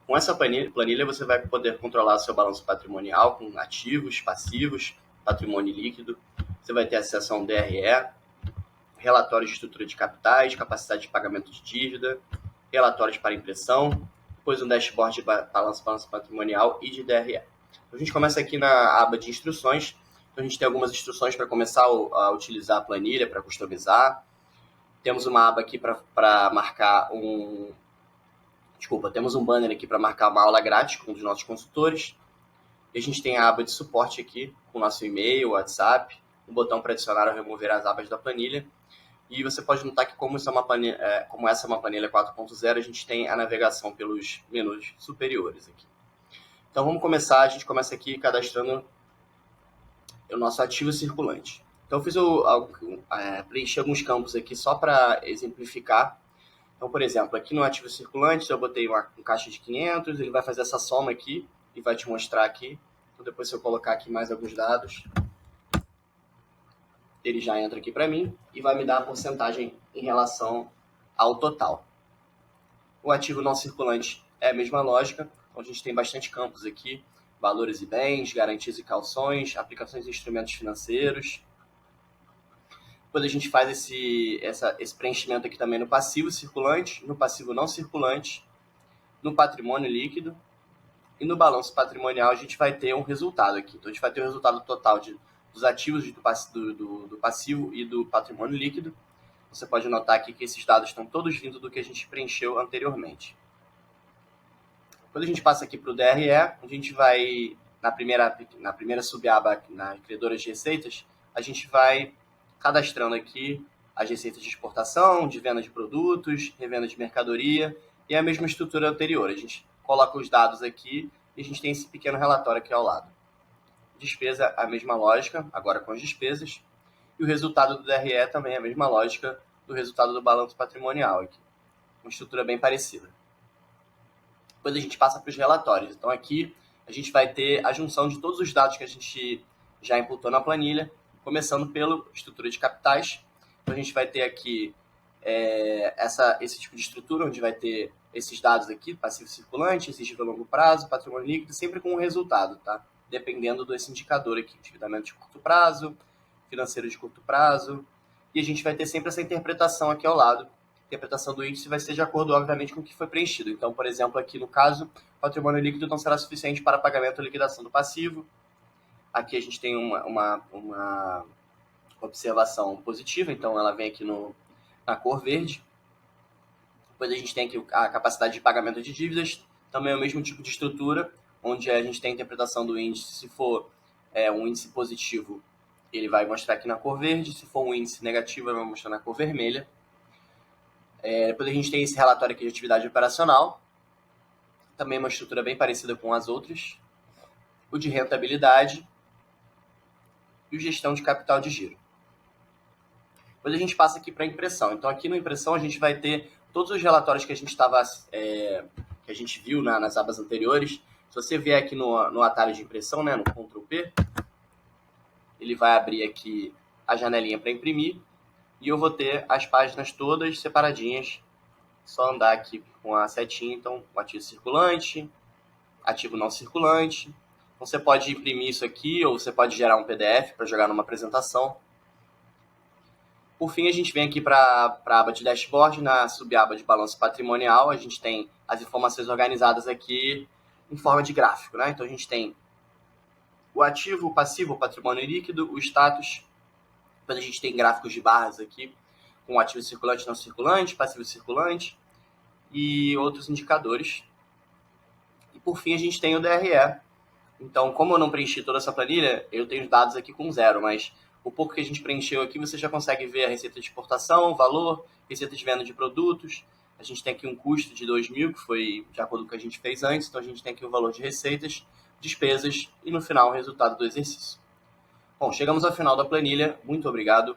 Com essa planilha você vai poder controlar seu balanço patrimonial com ativos, passivos, patrimônio líquido. Você vai ter acesso a um DRE, relatório de estrutura de capitais, capacidade de pagamento de dívida, relatórios para impressão, depois um dashboard de balanço patrimonial e de DRE. A gente começa aqui na aba de instruções. Então, a gente tem algumas instruções para começar a utilizar a planilha, para customizar. Temos uma aba aqui para marcar temos um banner aqui para marcar uma aula grátis com um dos nossos consultores. E a gente tem a aba de suporte aqui, com o nosso e-mail, WhatsApp, um botão para adicionar ou remover as abas da planilha. E você pode notar que como essa é uma planilha 4.0, a gente tem a navegação pelos menus superiores aqui. Então vamos começar, a gente começa aqui cadastrando o nosso ativo circulante. Então eu preenchi alguns campos aqui só para exemplificar. Então, por exemplo, aqui no ativo circulante eu botei um caixa de 500, ele vai fazer essa soma aqui e vai te mostrar aqui. Então depois se eu colocar aqui mais alguns dados, ele já entra aqui para mim e vai me dar a porcentagem em relação ao total. O ativo não circulante é a mesma lógica, então a gente tem bastante campos aqui, valores e bens, garantias e calções, aplicações e instrumentos financeiros. Depois a gente faz esse preenchimento aqui também no passivo circulante, no passivo não circulante, no patrimônio líquido e no balanço patrimonial a gente vai ter um resultado aqui. Então a gente vai ter o resultado total dos ativos do passivo e do patrimônio líquido. Você pode notar aqui que esses dados estão todos vindo do que a gente preencheu anteriormente. Quando a gente passa aqui para o DRE, a gente vai, na primeira subaba, na credora de receitas, a gente vai cadastrando aqui as receitas de exportação, de venda de produtos, revenda de mercadoria e a mesma estrutura anterior. A gente coloca os dados aqui e a gente tem esse pequeno relatório aqui ao lado. Despesa, a mesma lógica, agora com as despesas. E o resultado do DRE também é a mesma lógica do resultado do balanço patrimonial aqui. Uma estrutura bem parecida. Depois a gente passa para os relatórios. Então aqui a gente vai ter a junção de todos os dados que a gente já imputou na planilha, começando pela estrutura de capitais. Então a gente vai ter aqui esse tipo de estrutura, onde vai ter esses dados aqui, passivo circulante, exigível a longo prazo, patrimônio líquido, sempre com um resultado, tá? Dependendo desse indicador aqui, endividamento de curto prazo, financeiro de curto prazo, e a gente vai ter sempre essa interpretação aqui ao lado. A interpretação do índice vai ser de acordo, obviamente, com o que foi preenchido. Então, por exemplo, aqui no caso, patrimônio líquido não será suficiente para pagamento ou liquidação do passivo. Aqui a gente tem uma observação positiva, então ela vem aqui na cor verde. Depois a gente tem aqui a capacidade de pagamento de dívidas, também é o mesmo tipo de estrutura, onde a gente tem a interpretação do índice. Se for um índice positivo, ele vai mostrar aqui na cor verde, se for um índice negativo, ele vai mostrar na cor vermelha. Depois a gente tem esse relatório aqui de atividade operacional, também uma estrutura bem parecida com as outras. O de rentabilidade e o gestão de capital de giro. Depois a gente passa aqui para a impressão. Então aqui na impressão a gente vai ter todos os relatórios que a gente viu nas abas anteriores. Se você vier aqui no atalho de impressão, né, no Ctrl P, ele vai abrir aqui a janelinha para imprimir e eu vou ter as páginas todas separadinhas. Só andar aqui com a setinha. Então, o ativo circulante, ativo não circulante. Então, você pode imprimir isso aqui ou você pode gerar um PDF para jogar numa apresentação. Por fim, a gente vem aqui para a aba de dashboard, na subaba de balanço patrimonial. A gente tem as informações organizadas aqui em forma de gráfico, né? Então, a gente tem o ativo, o passivo, o patrimônio líquido, o status. Depois a gente tem gráficos de barras aqui, com ativo circulante, não circulante, passivo circulante e outros indicadores. E por fim, a gente tem o DRE. Então, como eu não preenchi toda essa planilha, eu tenho os dados aqui com 0, mas o pouco que a gente preencheu aqui, você já consegue ver a receita de exportação, o valor, receita de venda de produtos. A gente tem aqui um custo de 2.000, que foi de acordo com o que a gente fez antes. Então, a gente tem aqui o valor de receitas, despesas e, no final, o resultado do exercício. Bom, chegamos ao final da planilha. Muito obrigado.